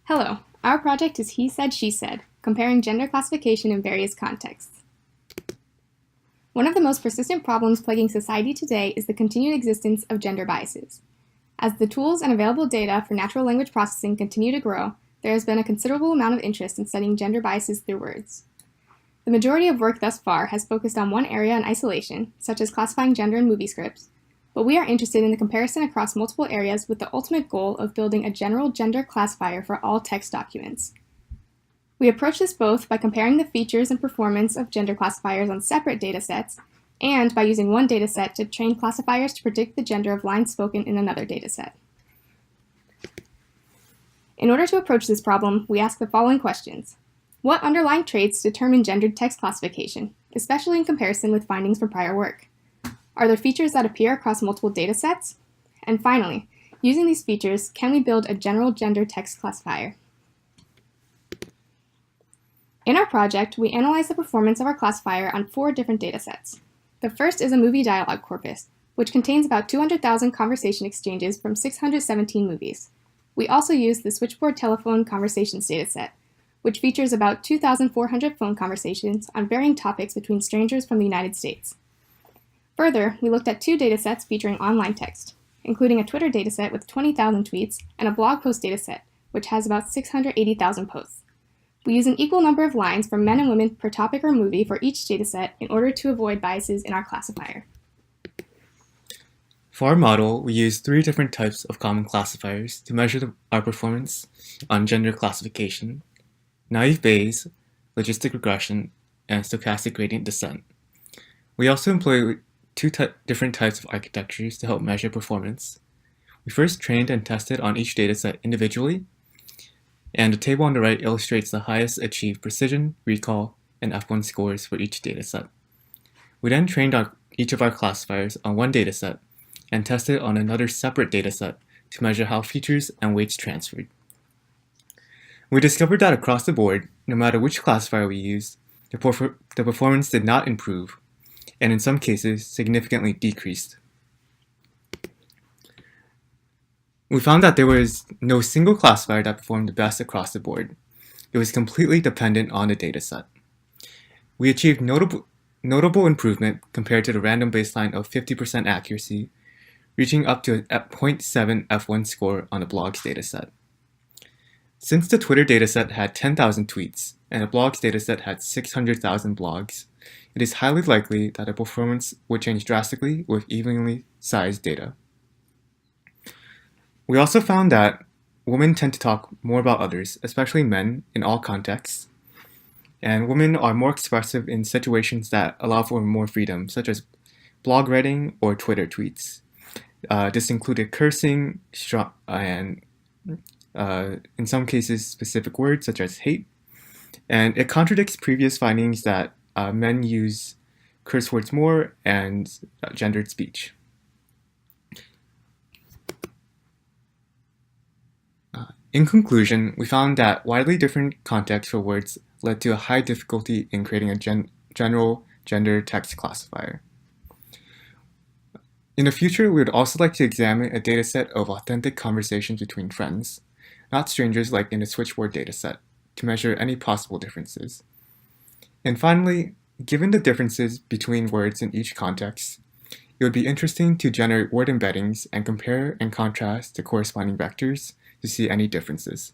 Hello, our project is He Said, She Said, comparing gender classification in various contexts. One of the most persistent problems plaguing society today is the continued existence of gender biases. As the tools and available data for natural language processing continue to grow, there has been a considerable amount of interest in studying gender biases through words. The majority of work thus far has focused on one area in isolation, such as classifying gender in movie scripts, but we are interested in the comparison across multiple areas with the ultimate goal of building a general gender classifier for all text documents. We approach this both by comparing the features and performance of gender classifiers on separate datasets, and by using one dataset to train classifiers to predict the gender of lines spoken in another dataset. In order to approach this problem, we ask the following questions. What underlying traits determine gendered text classification, especially in comparison with findings from prior work? Are there features that appear across multiple datasets? And finally, using these features, can we build a general gender text classifier? In our project, we analyzed the performance of our classifier on 4 different datasets. The first is a movie dialogue corpus, which contains about 200,000 conversation exchanges from 617 movies. We also used the switchboard telephone conversations dataset, which features about 2,400 phone conversations on varying topics between strangers from the United States. Further, we looked at 2 datasets featuring online text, including a Twitter dataset with 20,000 tweets and a blog post dataset, which has about 680,000 posts. We use an equal number of lines for men and women per topic or movie for each dataset in order to avoid biases in our classifier. For our model, we use 3 different types of common classifiers to measure our performance on gender classification: naive Bayes, logistic regression, and stochastic gradient descent. We also employ 2 different types of architectures to help measure performance. We first trained and tested on each dataset individually, and the table on the right illustrates the highest achieved precision, recall, and F1 scores for each dataset. We then trained each of our classifiers on one dataset and tested on another separate dataset to measure how features and weights transferred. We discovered that across the board, no matter which classifier we used, the performance did not improve, and in some cases, significantly decreased. We found that there was no single classifier that performed the best across the board. It was completely dependent on the dataset. We achieved notable improvement compared to the random baseline of 50% accuracy, reaching up to a 0.7 F1 score on the blogs dataset. Since the Twitter dataset had 10,000 tweets and the blogs dataset had 600,000 blogs, it is highly likely that the performance would change drastically with evenly sized data. We also found that women tend to talk more about others, especially men, in all contexts, and women are more expressive in situations that allow for more freedom, such as blog writing or Twitter tweets. This included cursing and in some cases specific words such as hate, and it contradicts previous findings that men use curse words more and gendered speech. In conclusion, we found that widely different contexts for words led to a high difficulty in creating a general gender text classifier. In the future, we would also like to examine a dataset of authentic conversations between friends, not strangers like in the switchboard dataset, to measure any possible differences. And finally, given the differences between words in each context, it would be interesting to generate word embeddings and compare and contrast the corresponding vectors to see any differences.